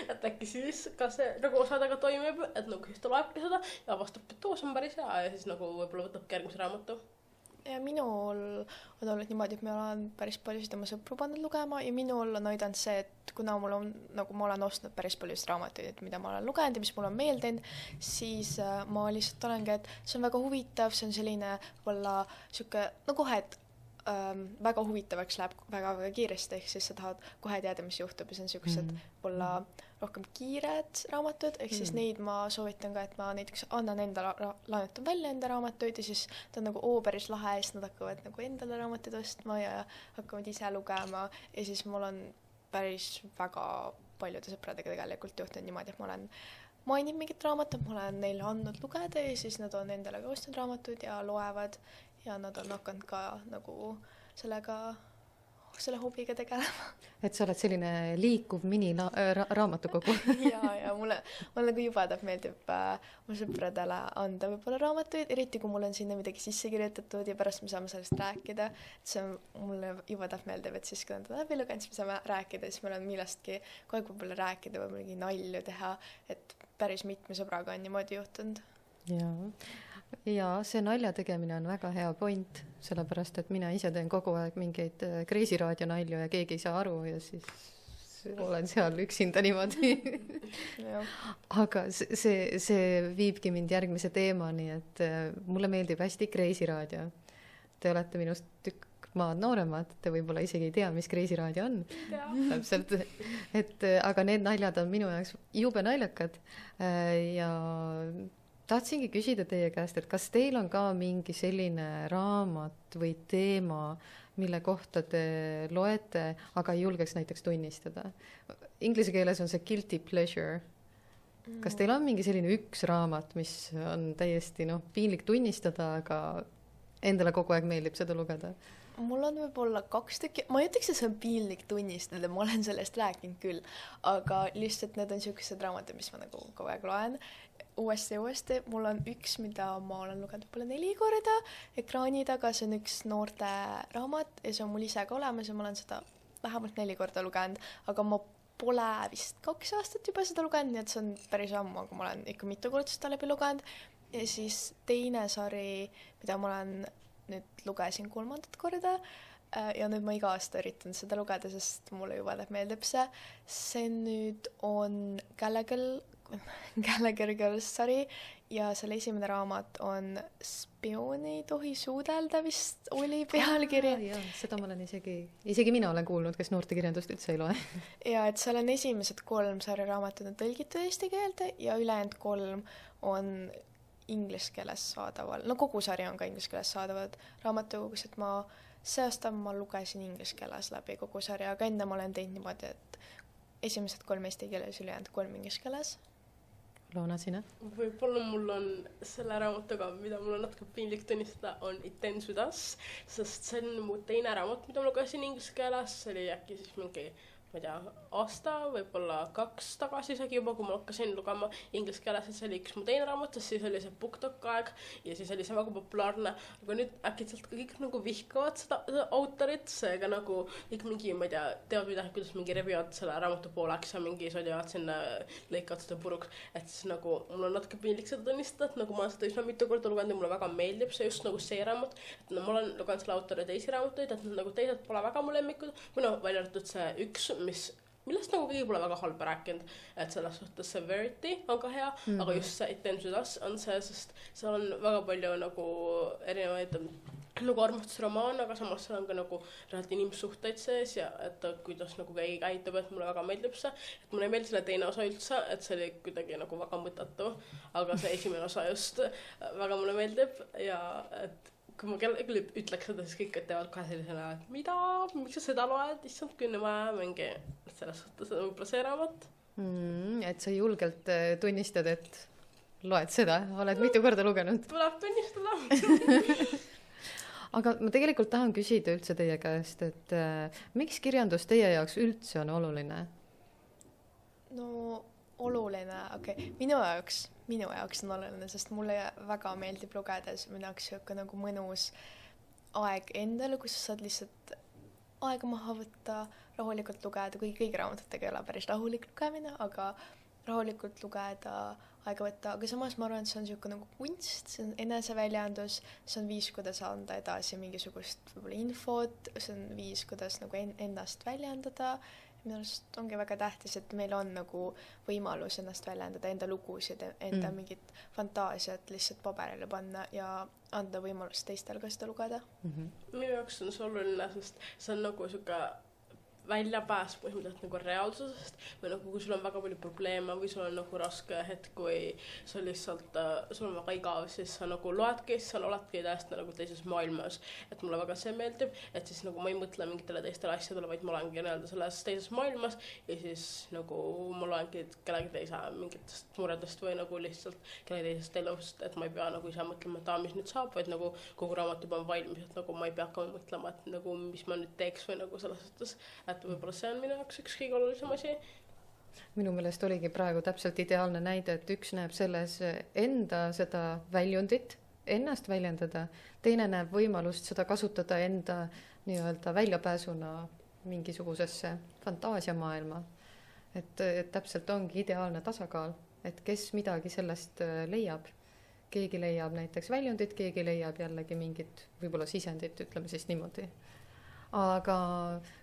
et äkki siis ka see nagu osadega toimib, et nagu siis ta loebki seda ja avastab, et see on päris hea ja siis nagu võib-olla võtabki järgmise raamatu.
Ja minul on olnud niimoodi, et ma olen päris paljusid oma sõpru pannud lugema ja minul on aidanud see, et kuna mul on, nagu ma olen ostnud päris paljust raamatuid, mida ma olen lugenud ja mis mul on meeldinud, siis ma lihtsalt olengi, et see on väga huvitav, see on selline võib-olla siuke, no kohe, et väga huvitavaks läheb väga kiiresti, ehk siis sa tahad kohe teada, mis juhtub ja see on siuksed võib-olla rohkem kiired raamatud, ehk siis neid ma soovitan ka, et ma näiteks annan laenutan välja enda raamatuid ja siis ta on nagu päris lahe ja siis nad hakkavad nagu endale raamatuid ostma ja hakkavad ise lugema ja siis mul on päris väga paljude sõpradega tegelikult juhtunud niimoodi, et ma olen maininud mingit raamatut, ma olen neile andnud lugeda ja siis nad on endale ka ostnud raamatuid ja loevad ja nad on hakanud ka nagu selle hobiga tegelema.
Et sa oled selline liikuv raamatukogu.
ja mulle nagu juba meeldib mu sõpradele anda võib-olla raamatuid, eriti kui mul on sinna midagi sisse kirjutatud ja pärast me saame sellest rääkida. Et see mulle juba meeldib, et siis kui nad läbi lugenud, siis me saame rääkida, siis meil on millestki kogu aeg võib-olla rääkida või mingi nalju teha, et päris mitme sõbraga on niimoodi juhtunud.
Ja see nalja tegemine on väga hea point, sellepärast, et mina ise teen kogu aeg mingeid Kreisi raadio nalju ja keegi ei saa aru ja siis olen seal üksinda niimoodi. Aga see viibki mind järgmise teemani, et mulle meeldib hästi Kreisi raadio. Te olete minust tükk maad nooremad, te võib-olla isegi ei tea, mis Kreisi raadio on. Täpselt. Aga need naljad on minu jaoks jube naljakad ja tahtsingi küsida teie käest, et kas teil on ka mingi selline raamat või teema, mille kohta te loete, aga ei julgeks näiteks tunnistada? Inglise keeles on see guilty pleasure. Kas teil on mingi selline üks raamat, mis on täiesti piinlik tunnistada, aga endale kogu aeg meeldib seda lugeda?
Mul on võib-olla 2 tükki, ma ei ütleks, et see on piinlik tunnistada, ma olen sellest rääkinud küll, aga lihtsalt need on siuksed raamatud, mis ma nagu kogu aeg loen uuesti. Mul on üks, mida ma olen lugenud võib-olla 4 korda ekraani taga, see on üks noorte raamat ja see on mul ise ka olemas ja ma olen seda vähemalt 4 korda lugenud, aga ma pole vist 2 aastat juba seda lugenud, nii et see on päris ammu, aga ma olen ikka mitu korda seda läbi lugenud. Ja siis teine sari, mida ma olen nüüd lugesin 3. korda ja nüüd ma iga aasta üritan seda lugeda, sest mulle juba meeldib see. See nüüd on Gallagher Girls sari ja selle esimene raamat on Spioon ei tohi suudelda vist oli pealkiri.
Ja, seda ma olen isegi mina olen kuulnud, kes noortekirjandust üldse ei loe.
Ja et seal on esimesed 3 sarjaraamatut on tõlgitud eesti keelde ja ülejäänud 3 on inglise keeles saadaval. No kogu sari on ka inglise keeles saadavad raamatukogus, et see aasta ma lugesin inglise keeles läbi kogu sari, aga enne ma olen teinud niimoodi, et esimesed 3 eesti keeles, ülejäänud 3 inglise keeles.
Loona, sina?
Võib-olla mul on selle raamatuga, mida mul on natuke piinlik tunnistada, on It ends with us, sest see on mu teine raamat, mida ma lugesin inglise keeles, see oli äkki siis mingi, ma ei tea, aasta, võib-olla 2 tagasi isegi juba, kui ma hakkasin lugema inglise keeles, et see oli üks mu teine raamat, siis oli see BookTok aeg ja siis oli see väga populaarne, aga nüüd äkitselt kõik nagu vihkavad seda autorit, seega nagu kõik mingi, ma ei tea, teavad midagi, kuidas mingi revivad selle raamatu pooleks ja mingi sodiavad sinna, lõikavad seda puruks, et siis nagu mul on natuke piinlik seda tunnistada, et nagu ma olen seda üsna mitu korda lugenud ja mulle väga meeldib see just nagu see raamat, et no, ma olen lugenud selle autori teisi raamatuid, et nagu teised pole väga mu lemmikud, või no välja arvatud see üks, millest nagu keegi pole väga halba rääkinud, et selles suhtes see Verity on ka hea, aga just see It ends with us on see, sest seal on väga palju nagu erinevaid nagu armastusromaan, aga samas seal on ka nagu reaalselt inimsuhteid sees ja et kuidas nagu keegi käitub, et mulle väga meeldib see, et mulle ei meeldi selle teine osa üldse, et see oli kuidagi nagu väga mõttetu, aga see esimene osa just väga mulle meeldib ja et kui ma kellelegi ütleks seda, siis kõik teevad kohe sellisena, et mida, miks sa seda loed, issand künne vaja mingi selles suhtes on võib-olla see raamat.
Et sa julgelt tunnistad, et loed seda, oled mitu korda lugenud.
Tuleb tunnistada.
Aga ma tegelikult tahan küsida üldse teie käest, et miks kirjandus teie jaoks üldse on oluline?
No oluline, okei. Minu jaoks on oluline, sest mulle väga meeldib lugedes, minu jaoks siuke nagu mõnus aeg endale, kus sa saad lihtsalt aega maha võtta, rahulikult lugeda, kui kõigi raamatutega ei ole päris rahulik lugemine, aga rahulikult lugeda, aega võtta, aga samas ma arvan, et see on siuke nagu kunst, see on eneseväljendus, see on viis, kuidas anda edasi mingisugust võib-olla infot, see on viis, kuidas nagu ennast väljendada. Minu arust ongi väga tähtis, et meil on nagu võimalus ennast väljendada, enda lugusid, enda mingit fantaasiat lihtsalt paberile panna ja anda võimalust teistel ka seda lugeda.
Minu jaoks on see oluline, sest see on nagu siuke väljapääs põhimõtteliselt nagu reaalsusest või nagu kui sul on väga palju probleeme või sul on nagu raske hetk, kui sa lihtsalt, sul on väga igav, siis sa nagu loedki, siis sa oledki täiesti nagu teises maailmas, et mulle väga see meeldib, et siis nagu ma ei mõtle mingitele teistele asjadele, vaid ma olengi nii-öelda selles teises maailmas ja siis nagu ma loengi kellegi teise mingitest muredest või nagu lihtsalt kellegi teisest elust, et ma ei pea nagu ise mõtlema, et mis nüüd saab, vaid nagu kogu raamat juba on valmis, et nagu ma ei pea hakkama mõtlema, et nagu mis ma nüüd teeks või nagu selles suhtes, et võib-olla see on minu jaoks üks kõige olulisem asi.
Minu meelest oligi praegu täpselt ideaalne näide, et üks näeb selles enda seda väljundit, ennast väljendada, teine näeb võimalust seda kasutada enda nii-öelda väljapääsuna mingisugusesse fantaasiamaailma. Et täpselt ongi ideaalne tasakaal, et kes midagi sellest leiab. Keegi leiab näiteks väljundit, keegi leiab jällegi mingit võib-olla sisendit, ütleme siis niimoodi. Aga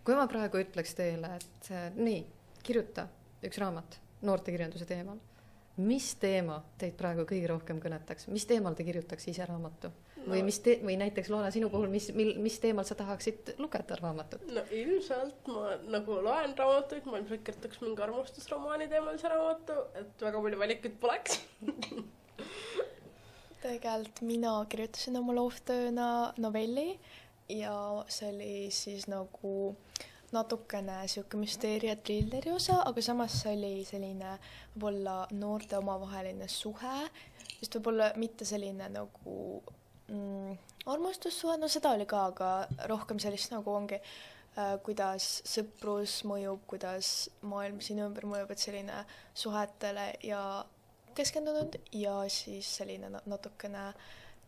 kui ma praegu ütleks teile, et nii, kirjuta üks raamat noortekirjanduse teemal, mis teema teid praegu kõige rohkem kõnetaks? Mis teemal te kirjutaks ise raamatu? Või, või näiteks Loona sinu puhul, mis teemal sa tahaksid lugeda raamatut?
No ilmselt ma nagu loen raamatuid, ma ilmselt kirjutaks mingi armastusromaani teemalise raamatu, et väga palju valikuid poleks.
Tegelikult mina kirjutasin oma loovtööna novelli ja see oli siis nagu natukene siuke müsteeria trilleri osa, aga samas see oli selline võib-olla noorte omavaheline suhe, just võib-olla mitte selline nagu armastussuhe, no seda oli ka, aga rohkem sellist nagu ongi, kuidas sõprus mõjub, kuidas maailm sinu ümber mõjub, et selline suhetele ja keskendunud ja siis selline natukene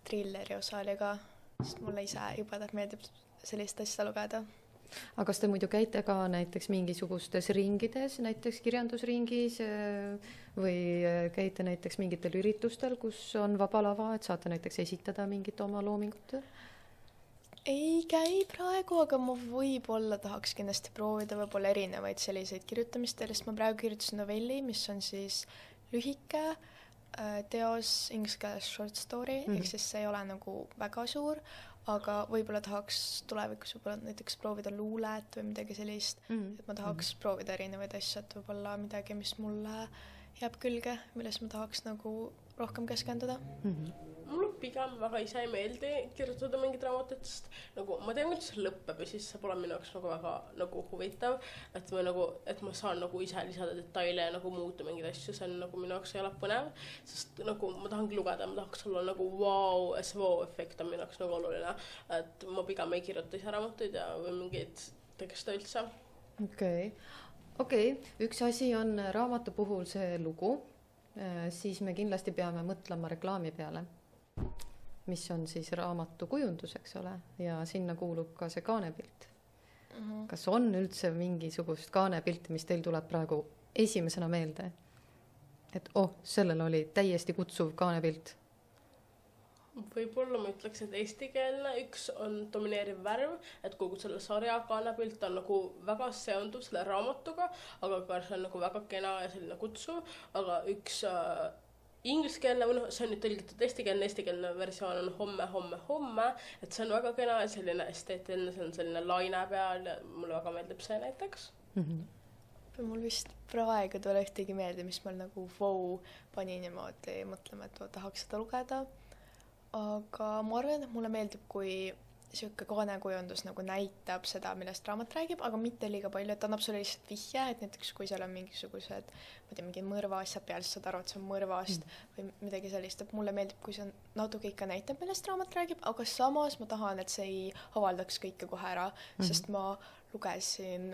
trilleri osa oli ka. Sest mulle ise juba meeldib sellist asja lugeda.
aga kas te muidu käite ka näiteks mingisugustes ringides, näiteks kirjandusringis või käite näiteks mingitel üritustel, kus on vaba lava, et saate näiteks esitada mingit oma loomingut?
Ei käi praegu, aga ma võib-olla tahaks kindlasti proovida võib-olla erinevaid selliseid kirjutamistele, sest ma praegu kirjutasin novelli, mis on siis lühike teos inglise keeles short story, ehk siis see ei ole nagu väga suur, aga võib-olla tahaks tulevikus võib-olla näiteks proovida luulet või midagi sellist, et ma tahaks proovida erinevaid asju, et võib-olla midagi, mis mulle jääb külge, milles ma tahaks nagu rohkem keskenduda.
Mulle pigem väga ise ei meeldi kirjutada mingit raamatut, sest nagu ma tean, kuidas see lõpeb ja siis see pole minu jaoks nagu väga nagu huvitav, et ma saan nagu ise lisada detaile ja nagu muuta mingeid asju, see on nagu minu jaoks ei ole põnev, sest nagu ma tahangi lugeda, ma tahaks olla nagu see wow-efekt on minu jaoks nagu oluline, et ma pigem ei kirjuta ise raamatuid ja või mingeid tekste üldse.
Okei. Üks asi on raamatu puhul see lugu, siis me kindlasti peame mõtlema reklaami peale, mis on siis raamatu kujundus, eks ole, ja sinna kuulub ka see kaanepilt. Kas on üldse mingisugust kaanepilti, mis teil tuleb praegu esimesena meelde? Et sellel oli täiesti kutsuv kaanepilt.
Võib-olla ma ütleks, et eestikeelne üks on domineeriv värv, et kogu selle sarja kaanepilt on nagu väga seonduv selle raamatuga, aga ka see on nagu väga kena ja selline kutsuv, aga üks ingliskeelne, või see on nüüd tõlgitud eestikeelne versioon on homme, et see on väga kena ja selline esteetiline, see on selline laine peal ja mulle väga meeldib see näiteks.
Mul vist praegu tule ühtegi meelde, mis mul nagu pani niimoodi mõtlema, et tahaks seda lugeda. Aga ma arvan, et mulle meeldib, kui siuke kaanekujundus nagu näitab seda, millest raamat räägib, aga mitte liiga palju, et annab sulle lihtsalt vihje, et näiteks kui seal on mingisugused, ma tea, mingi mõrvaasjad peal, siis saad aru, et see on mõrvast või midagi sellist, et mulle meeldib, kui see natuke ikka näitab, millest raamat räägib, aga samas ma tahan, et see ei avaldaks kõike kohe ära, sest ma lugesin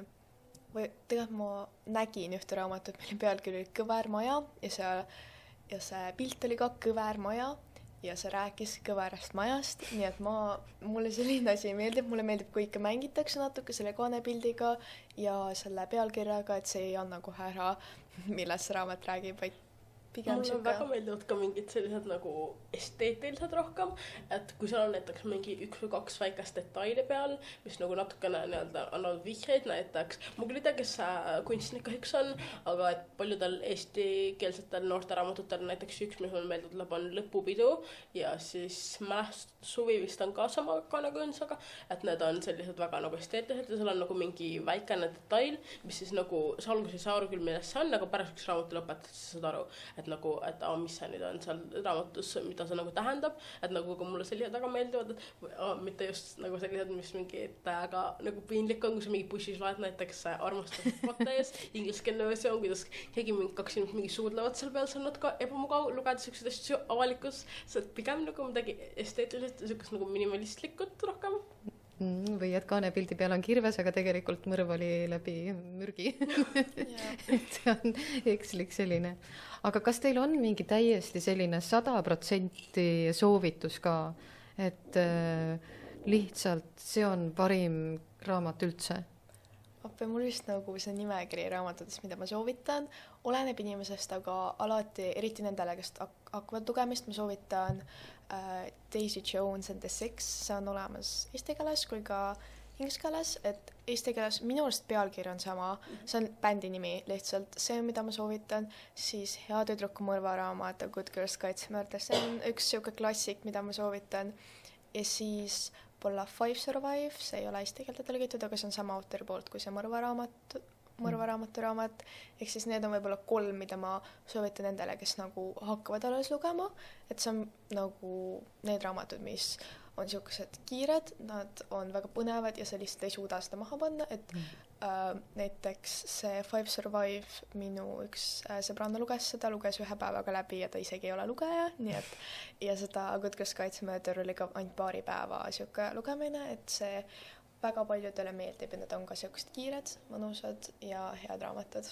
või tegelikult ma nägin ühte raamatut, mille pealkiri oli Kõvermaja ja see pilt oli ka Kõvermaja ja see rääkis kõverast majast, nii et mulle selline asi meeldib, mulle meeldib, kui ikka mängitakse natuke selle kaanepildiga ja selle pealkirjaga, et see ei anna kohe ära, millest see raamat räägib, vaid pigem
mulle väga meeldivad ka mingid sellised nagu esteetilised rohkem, et kui seal on näiteks mingi 1 või 2 väikest detaili peal, mis nagu natukene annavad vihjeid näiteks. Ma küll ei tea, kes see kunstnik kahjuks on, aga et paljudel eestikeelsetel noorteraamatutel näiteks üks, mis mulle meeldib, on Lõpupidu ja siis Mälestussuvi vist on ka sama kaanekujundusega, et need on sellised väga nagu esteetilised ja seal on nagu mingi väikene detail, mis siis nagu sa alguses ei saa aru küll, millest see on, aga pärast üks raamatu lõpetad, siis saad aru, et nagu, et mis see nüüd on seal raamatus, mida see nagu tähendab, et nagu kui mulle sellised väga meeldivad, et mitte just nagu sellised, mis mingi täiega nagu piinlik on, kui sa mingi bussis loed näiteks armastatud Potees, ingliskeelne versioon, kuidas keegi 2 inimest mingi suudlevad seal peal, see on natuke ebamugav lugeda selliseid asju avalikus, see pigem nagu midagi esteetiliselt, sellisest nagu minimalistlikult rohkem.
Või et kaanepildi peal on kirves, aga tegelikult mõrv oli läbi mürgi. Et see on ekslik selline. Aga kas teil on mingi täiesti selline 100% soovitus ka, et lihtsalt see on parim raamat üldse?
Mul vist nagu see nimekiri raamatutest, mida ma soovitan, oleneb inimesest, aga alati, eriti nendele, kes hakkavad lugemist, ma soovitan Daisy Jones and the Six, see on olemas eesti keeles kui ka inglise keeles, et eesti keeles minu arust pealkiri on sama, see on bändi nimi lihtsalt, see, mida ma soovitan, siis Hea tüdruku mõrvaraamat, A Good Girls Kaitsemõrder, see on üks siuke klassik, mida ma soovitan, ja siis Polla Five Survive, see ei ole eesti keelde tõlgitud, aga see on sama autori poolt kui see mõrvaraamatu raamat, ehk siis need on võib-olla 3, mida ma soovitan nendele, kes nagu hakkavad alles lugema, et see on nagu need raamatud, mis on siukesed kiired, nad on väga põnevad ja sa lihtsalt ei suuda seda maha panna, et näiteks see Five Survive, minu üks sõbranna luges ühe päevaga läbi ja ta isegi ei ole lugeja, nii et ja seda Good Girls Kaitsemõrder oli ka ainult paari päeva siuke lugemine, et see väga paljudele meeldib ja need on ka siuksed kiired, mõnusad ja head raamatud.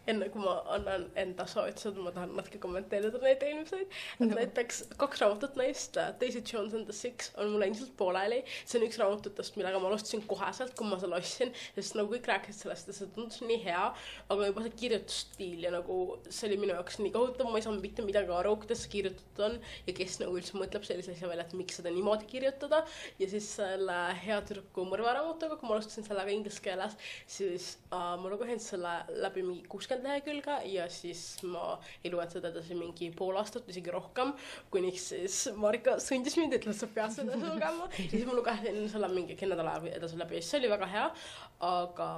enne kui ma annan enda soovitused, ma tahan natuke kommenteerida neid eelmiseid. Et näiteks 2 raamatut neist, Daisy Jones and the Six, on mulle endiselt pooleli. See on üks raamatutest, millega ma alustasin koheselt, kui ma selle ostsin, sest nagu kõik rääkisid sellest ja see tundus nii hea, aga juba see kirjutusstiil ja nagu see oli minu jaoks nii kohutav, ma ei saanud mitte midagi aru, kuidas see kirjutatud on ja kes nagu üldse mõtleb sellise asja välja, et miks seda niimoodi kirjutada. Ja siis selle Hea tüdruku mõrvaraamatuga, kui ma alustasin sellega inglise keeles, siis ma lugesin selle läbi mingi 60 lehekülge ja siis ma ei lugenud seda edasi mingi pool aastat, isegi rohkem, kuniks siis Marika sundis mind, et sa pead seda lugema. Ja siis ma lugesin selle mingi nädal aega edasi läbi ja see oli väga hea, aga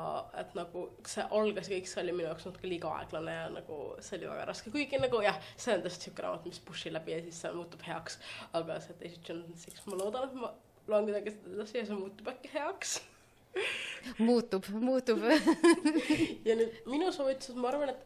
et nagu see algas kõik, see oli minu jaoks natuke liiga aeglane ja nagu see oli väga raske, kuigi nagu jah, see on tõesti siuke raamat, mis pushi läbi ja siis see muutub heaks, aga see Daisy Jones, ma loodan, et ma loen kuidagi seda edasi ja see muutub äkki heaks.
Muutub.
Ja nüüd minu soovitused, ma arvan, et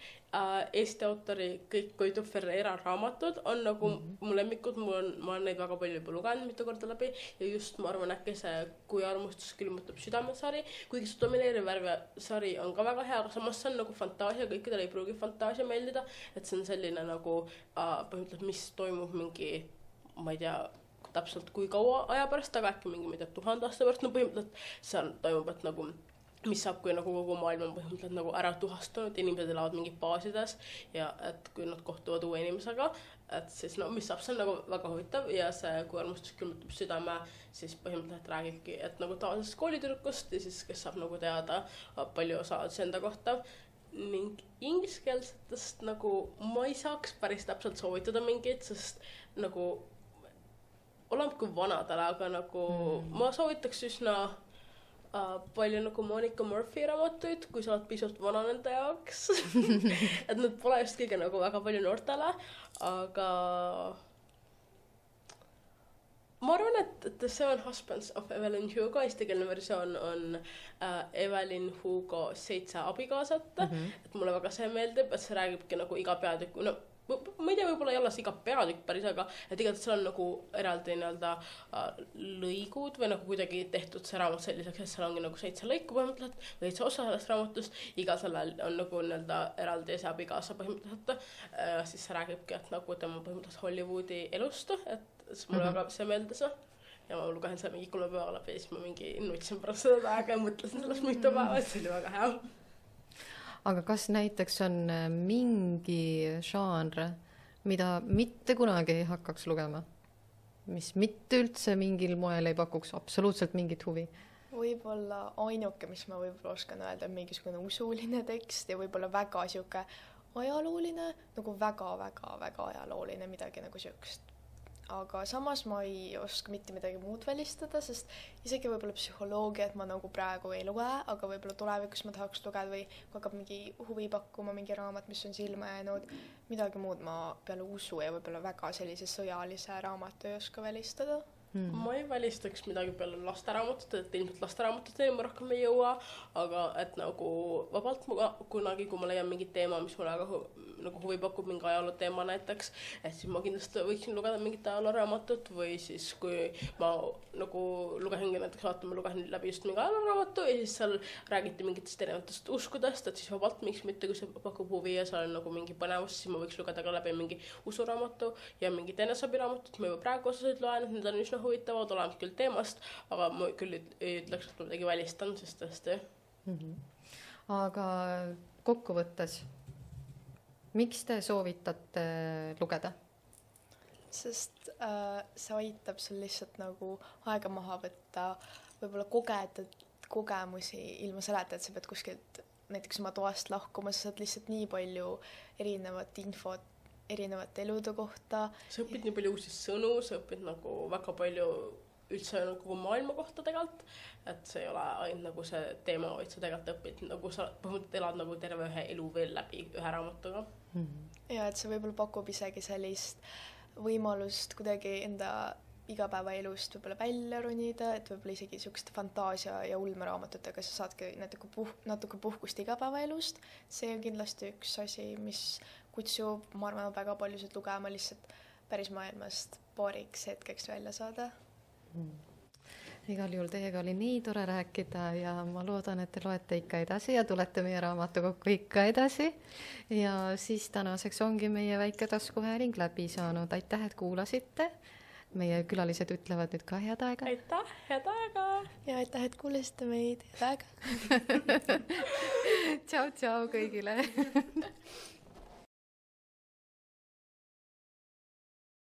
Eesti autori kõik Koidu Ferreira raamatud on nagu mu lemmikud, ma olen neid väga palju juba lugenud mitu korda läbi ja just ma arvan äkki see Kui armustus külmutab südamesari, kuigi see domineeriv värvesari on ka väga hea, aga samas see on nagu fantaasia, kõikidele ei pruugi fantaasia meeldida, et see on selline nagu põhimõtteliselt, mis toimub mingi, ma ei tea, täpselt kui kaua aja pärast, aga äkki mingi 1000 aasta pärast, no põhimõtteliselt see toimub, et nagu mis saab, kui nagu kogu maailm on põhimõtteliselt nagu ära tuhastunud, inimesed elavad mingi baasides ja et kui nad kohtuvad uue inimesega, et siis no mis saab, see on nagu väga huvitav ja see Kui armustus külmutab südame siis põhimõtteliselt räägibki, et nagu tavalisest koolitüdrukust ja siis kes saab nagu teada palju saadus enda kohta ning ingliskeelsetest nagu ma ei saaks päris täpselt soovitada mingeid, sest nagu oleneb kui vanadele, aga nagu ma soovitaks üsna palju nagu Monica Murphy raamatuid, kui sa oled pisut vana nende jaoks. Et nad pole just kõige nagu väga palju noortele, aga ma arvan, et The Seven Husbands of Evelyn Hugo, eestikeelne versioon on Evelyn Hugo 7 abikaasat, et mulle väga see meeldib, et see räägibki nagu iga peatükk, no ma ei tea, võib-olla ei ole see iga peatükk päris, aga et igatahes seal on nagu eraldi nii-öelda lõigud või nagu kuidagi tehtud see raamat selliseks, et seal ongi nagu 7 lõiku põhimõtteliselt või 7 osa sellest raamatust, iga sellel on nagu nii-öelda eraldi see abikaasa põhimõtteliselt, siis see räägibki, et nagu tema põhimõtteliselt Hollywoodi elust, et mulle väga see meeldis ja ma lugesin seda mingi 3 päeva läbi ja siis ma mingi nutsin pärast seda aega ja mõtlesin sellest mitu päeva, et see oli väga hea.
Aga kas näiteks on mingi žanr, mida mitte kunagi ei hakkaks lugema? Mis mitte üldse mingil moel ei pakuks absoluutselt mingit huvi?
Võib-olla ainuke, mis ma võib-olla oskan öelda, on mingisugune usuline tekst ja võib-olla väga siuke ajalooline, nagu väga ajalooline, midagi nagu siukest. Aga samas ma ei oska mitte midagi muud välistada, sest isegi võib-olla psühholoogiat ma nagu praegu ei loe, aga võib-olla tulevikus ma tahaks lugeda või kui hakkab mingi huvi pakkuma mingi raamat, mis on silma jäänud, midagi muud ma peale usu ja võib-olla väga sellise sõjalise raamatu ei oska välistada.
Ma ei välistaks midagi peale lasteraamatut, et ilmselt lasteraamatuteni ma rohkem ei jõua, aga et nagu vabalt kunagi, kui ma leian mingi teema, mis mulle nagu huvi pakub, mingi ajaloo teema näiteks, et siis ma kindlasti võiksin lugeda mingit ajalooraamatut või siis kui ma nagu lugesingi näiteks ma lugesin läbi just mingi ajaloораamatu ja siis seal räägiti mingitest erinevatest uskudest, et siis vabalt miks mitte, kui see pakub huvi ja seal on nagu mingi põnevus, siis ma võiks lugeda ka läbi mingi usuraamatu ja mingit eneseabiraamatut, ma juba praegu osasid loen, et need on üsna huvitavad, olemas küll teemast, aga ma küll ei ütleks, et ma midagi välistan, sest tõesti.
Aga kokkuvõttes, miks te soovitate lugeda?
Sest see aitab sul lihtsalt nagu aega maha võtta, võib-olla kogeda kogemusi ilma selleta, et sa pead kuskilt näiteks oma toast lahkuma, sa saad lihtsalt nii palju erinevat infot erinevate elude kohta.
Sa õpid nii palju uusi sõnu, sa õpid nagu väga palju üldse nagu maailma kohta tegelikult, et see ei ole ainult nagu see teema, vaid sa tegelikult õpid, nagu sa põhimõtteliselt elad nagu terve ühe elu veel läbi ühe raamatuga.
Ja et see võib-olla pakub isegi sellist võimalust kuidagi enda igapäevaelust võib-olla välja ronida, et võib-olla isegi sükeste fantaasia ja ulmeraamatutega sa saadki natuke puhkust igapäevaelust. See on kindlasti üks asi, mis kutsub, ma arvan, väga paljusid lugema lihtsalt päris maailmast paariks hetkeks välja saada.
igal juhul teiega oli nii tore rääkida ja ma loodan, et te loete ikka edasi ja tulete meie raamatukokku ikka edasi. Ja siis tänaseks ongi meie väike taskuhääling läbi saanud. Aitäh, et kuulasite. Meie külalised ütlevad nüüd ka head aega.
Aitäh, head aega!
Ja aitäh, et kuulasite meid. Head aega!
Tšau kõigile!